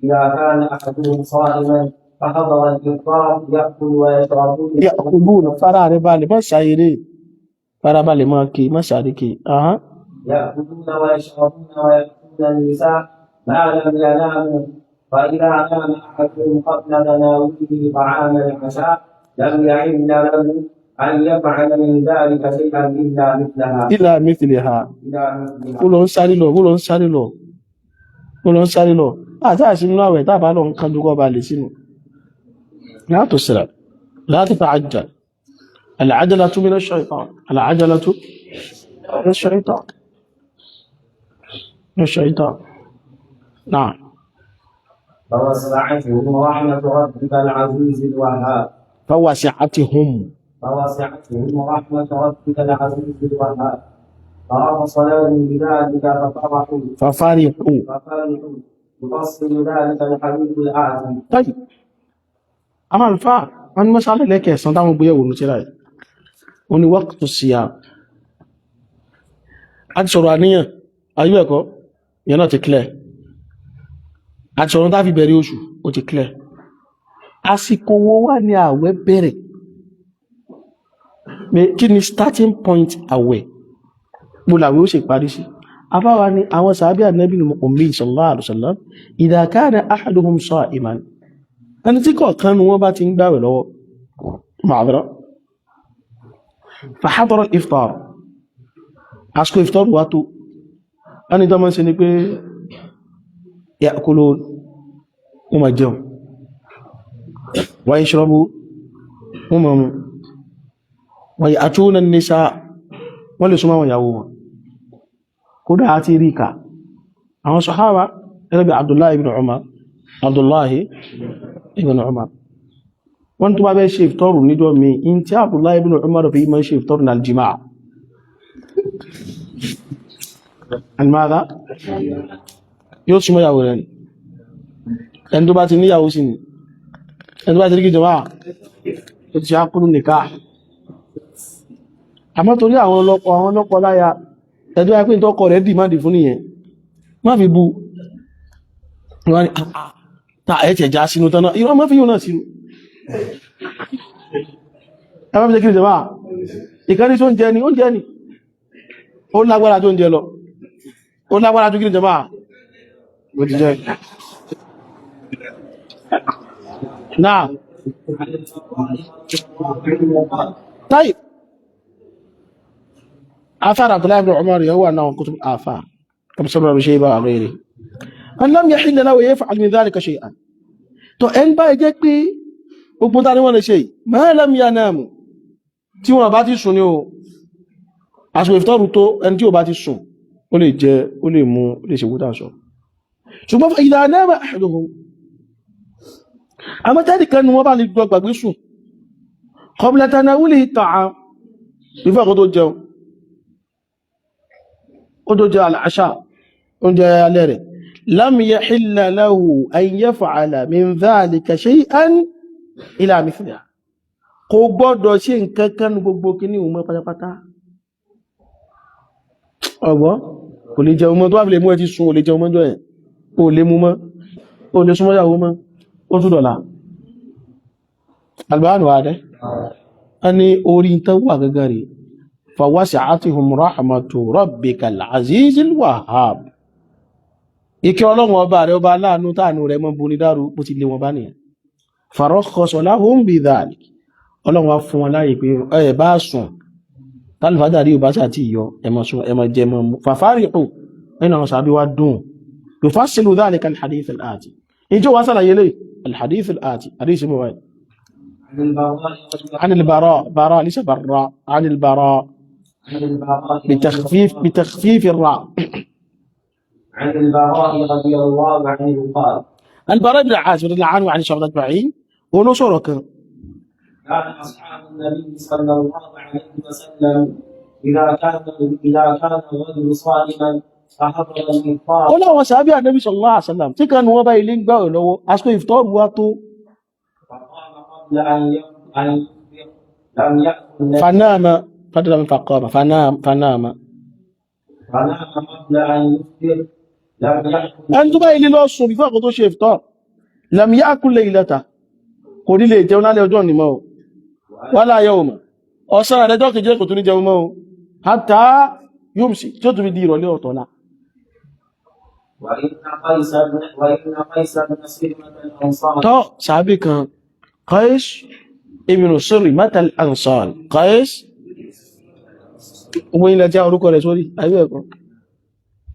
إذا كان أحدهم صائما فحضر الإفطار يأكلون فرار بالي ما سايري فرار بالي ما كي ما ساركي يأكلون ويشربون ويأكلون النساء ما لم يناموا فإذا نام أحدهم قبل تناوله طعام العشاء لم يحل له أن يفعل من ذلك شيئا إلا مثلها قولون ساري لو àtàṣì nínú àwẹ̀ tàbá lọ nǹkan dúkọ́ bá lè sínú لا تسرع لا تتعجل العجلة من الشيطان العجلة من الشيطان نعم فوسعتهم رحمة ربك العزيز الوهاب فوسعتهم رحمة ربك العزيز الوهاب فرخص لهم بذلك ففرحوا يفصل ذلك الحديث الآتي. طيب أما الفاء أنا مسألة لك سنتام بيا ونشراي وني وقت الصيام أتشرانية أيوة يلا تكله أتشران تافي بريوشو وتكله àsìkò wo wà ní àwẹ̀ bẹ̀rẹ̀ kí ni starting point àwẹ̀ mo làwẹ̀ ó ṣe parí sí afáwa ni àwọn sàábí ànábì Muhammad sallallahu alaihi wasallam idha kana ahaduhum sa'iman ẹni tí kọ̀ọ̀kan wọ́n bá ti ń gbàwẹ̀ lọ́wọ́ ma'adara fa hadara al-iftar àsìkò iftar wà tó ẹni tó mọ́ sí ni pé ya'kulun wọ́n máa jẹun wa yashrabu wọ́n máa mu wa ya'tuna an-nisaa wọ́n lè súnmọ́ wọn yàwó wọn kódà àti ríkà àwọn sàhábà ẹgbẹ́ bí Abdullahi ibn Umar wọ́n tó bá bẹ́ ṣe ìfitọ́rù níjọ́ mi in tí Abdullahi ibn Umar fi mọ́ ṣe ìfitọ́rù náà al-jima' almada yóò súnmọ́ yàwó rẹ̀ ẹni tó bá ti níyàwó sí ni ẹni tó bá ti rí jama'a tó ti ṣákúrú nikah àmọ́ torí àwọn ọlọ́pọ̀ láya ẹjọ́ ẹgbẹ́ ìtọ́kọ̀ rẹ̀ dìmáàdì fún nìyẹn má fi bú wọ́n ni ta ẹ̀ẹ́tẹ̀ já sínú tánà ìwọ́n má fi yíò náà sínú ẹwọ́n fi jẹ́ kìrì jẹmáà ìkàrí tó ń jẹ ni ó jẹ́ ni ó lágbára tó ń jẹ lọ ó lágbára tó kìrì jẹmáà bó ti jẹ́ náà طيب آثار عبد الله بن عمر هو أنه كتب آثار كم سبب شيبة غيره أن لم يحل له يفعل من ذلك شيئا تو إن باي جاك بي وقمتاني ولا شيء ما لم يناموا tí wọ́n bá ti sùn ní o àsìkò ìfitọ́rù tó ẹni tí ó bá ti sùn ó lè jẹ ó lè mú ó lè ṣe wúta sọ ṣùgbọ́n fa idha nama ahaduhum àmọ́tẹ́lì kan ni wọ́n bá lè gbọ́ gbàgbé sùn qabla tanawulihi ta'am ìfẹ́ ọkọ̀ tó jẹun ó tó jẹ al-asha oúnjẹ alẹ́ rẹ̀ lam yahilla lahu an yaf'ala min dhalika shay'an ila mithliha kò gbọ́dọ̀ ṣe nǹkan kan gbogbo kíní òun mọ́ pátápátá ọgbọ́ kò lè jẹun mọ́ tó wà fi lè mú ẹ ti sun ò lè jẹun mọ́ jọ ẹ̀ ò lè mú mọ́ ò lè súnmọ́ ìyàwó mọ́ ó tún dọ̀la albánu adẹ́ a ní orí tán wà gẹ́gẹ́ rí fawasi'atuhum rahmatu rabbikal azizil wahhab ìkẹ́ ọlọ́run ọba rẹ̀ ọba aláàánú táànù rẹ̀ mọ́ bu ní dárú bó ti lé wọn bá nìyẹn farakhasa lahum bidhalik ọlọ́run wá fún wọn láyé pé ẹ bá sùn tálífàdà rí ọba sàtì yọ ẹmọ jẹ mọ mú fàfárìkù nínú àwọn sàbí wá dùn yufassilu dhalika alhadith al-ati ìjọ wá sàlàyé lè alhadith al-ati àdíṣẹ́ mọ̀ wáyé عن البراء براء ليس براء عن البراء بتخفيف الراء عن البراء رضي الله عنه قال البراء بن عازب رضي الله عنه عن الصحابة أجمعين ونصرك كان أصحاب النبي صلى الله عليه وسلم إذا كان الرجل صائما فحضر الإفطار. قل هو سابع النبي صلى الله عليه وسلم تكن هو بايلين باو لو أسكو إفطار واتو فقام قبل أن يفطر لم يأكل فنام فضل من فقام فنام فنام قبل أن يفطر لم يأكل أنتم بايلين لو صوم بفاق تو شي إفطار لم يأكل ليلته kò ní lè jẹun lálẹ́ ọjọ́ ni mọ́ o wala yawma ọ̀sán àrẹjọ́ kìí jẹ́ kò tún ní jẹun mọ́ o hatta yumsi tí ó tún fi di ìrọ̀lẹ́ ọ̀tọ̀lá tọ́ sàábì kan Qais ibn Sirmah al-Ansari Qais owó ilẹ̀ tí a orúkọ rẹ̀ sórí ayé ẹ̀kọ́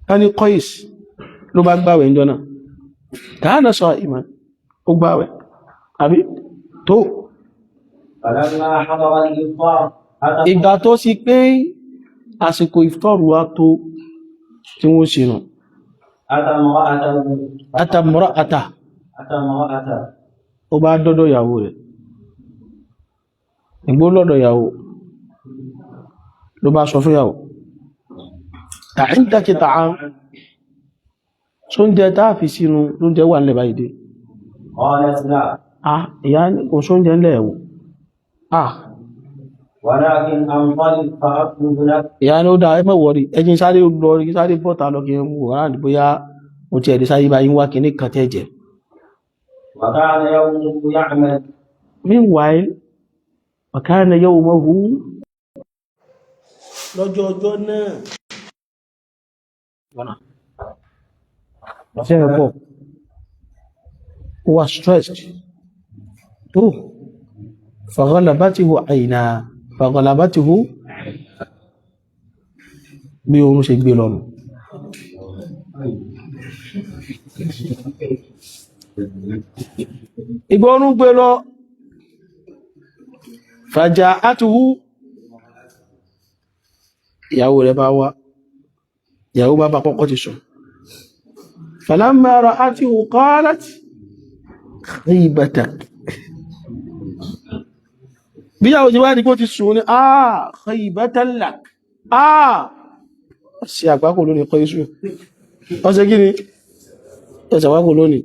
ká ní Qais ló bá gbàwẹ̀ ìjọ náà kana sa'iman ó gbàwẹ̀ àbí tó ìgbà tó sì pé àsìkò ìfọ́rù wá tó tí wọ́n ṣe nù àtàmọ́rá àtà ó bá dọ́dọ̀ ìyàwó rẹ̀ ìgbó lọ́dọ̀ ìyàwó ló bá sọ fún ìyàwó ta'indaki ta'am tó ń jẹ táà fi sínú ló ń jẹ wà nílẹ̀ báyìí dé ìyá kò sóúnjẹ ńlẹ̀ ẹ̀wò ìyá ní ó dá ẹmọ́ wọ̀rí ẹjí sáré lọ rí sáré bọ́ta lọ kí wọ́n wọ́n ráàdì bóyá mo ti ẹ̀dẹ̀ sáré bá yín wá kí ní kan tẹ́jẹ̀ meanwhile وكان يومه lọ́jọ́ ọjọ́ náà ṣe ẹ̀pọ̀ ó wà stressed tó فغلبته عيناه فغلبته bí oorun ṣe gbé lọ́nà ìgbà oorun gbé lọ فجاءته ìyàwó rẹ̀ bá wá ìyàwó bá bá kọ́kọ́ ti sùn فلما رأته قالت خيبتك bí yàwó ti wá ní kó ti sùn ní خيبة لك sí àgbákò lónìí kọ́ iṣu ọ̀sẹ̀ gíní ẹ̀sẹ̀ wákò lónìí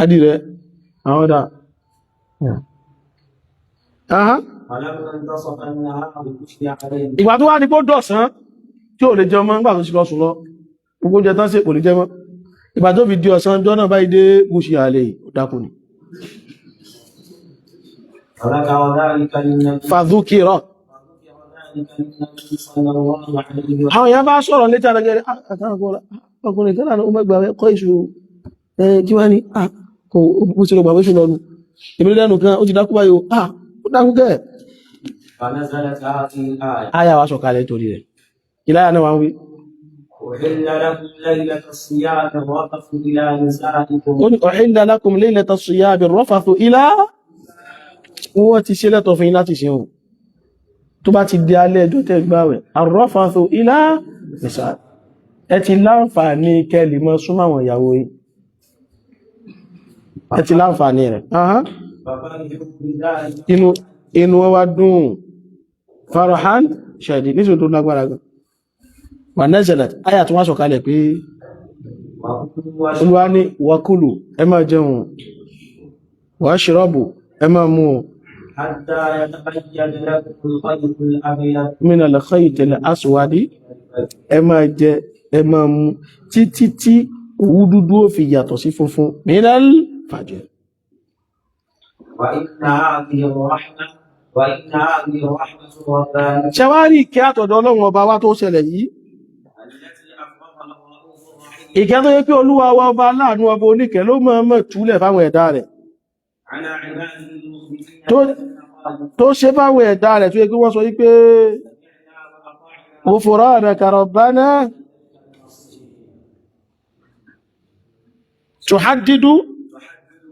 Adi rẹ̀ àwọn ọ̀dá ìgbà tó wá ní kó dọ̀sán tí ò lè jẹ mọ́ nígbà tó sí lọ sùn lọ gbogbo jẹ tán sí kò lè jẹ mọ́ ìgbà tó fi di ọ̀sán jọ náà báyìí dé gúúsì àlè ìdákùn ni fàdúkìrọ̀ àwọn èèyàn bá sọ̀rọ̀ létí àrẹ́gẹ́rẹ́ ọkùnrin kan náà ó mẹ́gbà kọ́ ìṣù kí wá ní kò ó ti lọ gbà wéṣù lọ́nu ìbílẹ̀ lẹ́nu kan ó ti dákú báyìí ó dákú kẹ́ àyà wá sọ̀kalẹ̀ torí rẹ̀ ìláyà náà wá ń wí أحل لكم ليلة الصيام الرفث إلى wọ́n ti ṣe lẹ́tọ̀ fún yín láti ṣe hùn tó bá ti di alẹ́ ẹjọ́ tẹ́ gbáwẹ̀ arrafathu ila nisa ẹ ti láǹfààní kẹ́lì mọ́ súnmọ́ àwọn ìyàwó yín ẹ ti láǹfààní rẹ̀ inú wọn wá dùn farahan shadid nítorí tó lágbára gan wà nazalat ayà tó wá sọ̀kalẹ̀ pé Olúwa ní wakulu ẹ máa jẹun washrabu ẹ máa mu حتى يتبين لكم الخيط الأبيض min al-khayt al-aswadi ẹ máa jẹ ẹ máa mu títí tí òwú dúdú ó fi yàtọ̀ sí funfun min al-fajr. وإن هذه الرحمة ربانية ṣẹwárí ìkẹ́ àtọ̀dọ̀ Ọlọ́run ọba wa tó ṣẹlẹ̀ yìí التي أفرغها الرؤوف الرحيم ìkẹ́ tó yẹ pé Olúwa wa ọba aláàánú ọba oníkẹ́ ló mọ̀ túlẹ̀ fáwọn ẹ̀dá rẹ̀ على عباده المخبتين tó- tó ṣe fáwọn ẹ̀dá rẹ̀ tó yẹ pé wọ́n sọ wípé ghufranaka rabbana tuhaddidu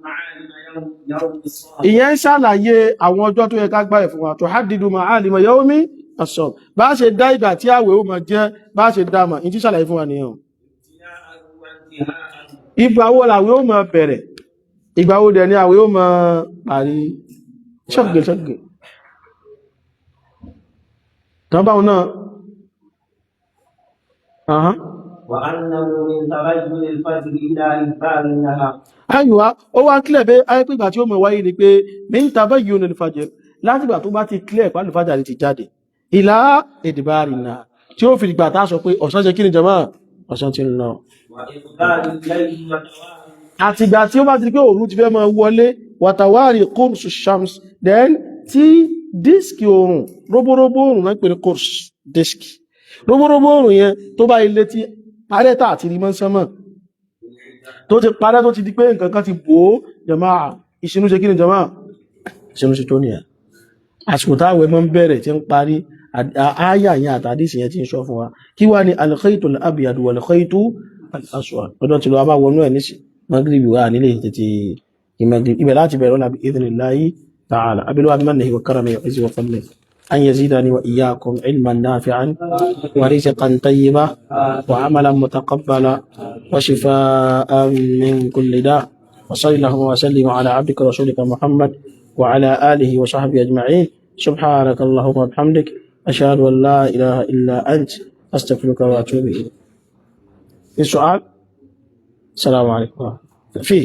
معالم يوم الصلاة ìyẹn ń ṣàlàyé àwọn ọjọ́ tó yẹ ká gbáyẹ̀ fún wa tuhaddidu ma'alima yawmi as-sawm bá ṣe dá ìgbà tí àwẹ̀ ó máa jẹ́ bá ṣe dáma in tí ṣàlàyé fún wa nìyẹn ابتداء وانتهاء ìgbà wo làwẹ̀ ó máa bẹ̀rẹ̀ ìgbà wo dẹ̀ ni àwẹ̀ ó máa parí ṣọ́gẹ̀ tán báwọn náà ahán وأنه من تبين الفجر إلى إدبار النهار ayùwá ó wá kílẹ̀ pé ayé pé ìgbà tí ó mọ̀ wáyé ni pé min tabayyunil fajr láti ìgbà tó bá ti kílẹ̀ pàlù fàjàrí ti jáde ìlà ìdìbàrìnà tí ó fi ìgbà tá sọ pé ọ̀sán jẹ́ kí ni jàmáà ọ̀sán ti ń lọ وإقبال الليل وتوالي àti ìgbà tí ó bá ti rí pé òru ti fẹ́ máa wọlé wàtàwárì kóòsù shams then tí díṣkì oòrùn róbóróbó oòrùn náà pè ní kóòsù díṣkì róbóróbó oòrùn yẹn tó bá ilé tí parẹ́tà àti rí mọ́sánmọ̀ tó ti parẹ́ tó ti di pé nǹkan kan ti bò ó jàmáà ìṣinú ṣe kí ni jàmáà ìṣinú ṣe tó nìyà àsìkò táwẹ̀ mọ́ ń bẹ̀rẹ̀ tí ń parí àáyà yẹn àtàdísì yẹn ti ń sọ fún wa kí wá ní al-khaytu al-abyad wal-khaytu al-aswad ọdún tí lọ bá wọnú ẹ̀ níṣì magribi wà nílé títí magribi ibẹ̀ láti bẹ̀rẹ̀ ọ̀nà bi idhnillahi ta'ala abilu wa bimannihi wa karamihi wa izzi wa fadlihi an yazidani wa iyyakum ilman nafi'an wa rizqan tayyiban wa amalan mutaqabbala wa shifaa'an min kulli da' wa sallallahu wa sallim ala abdika rasulika Muhammad wa ala alihi wa sahbihi ajma'in subhanaka allahumma wa bihamdik ashhadu an la ilaha illa ant astaghfiruka wa atubu ilayk. السؤال السلام عليكم فيه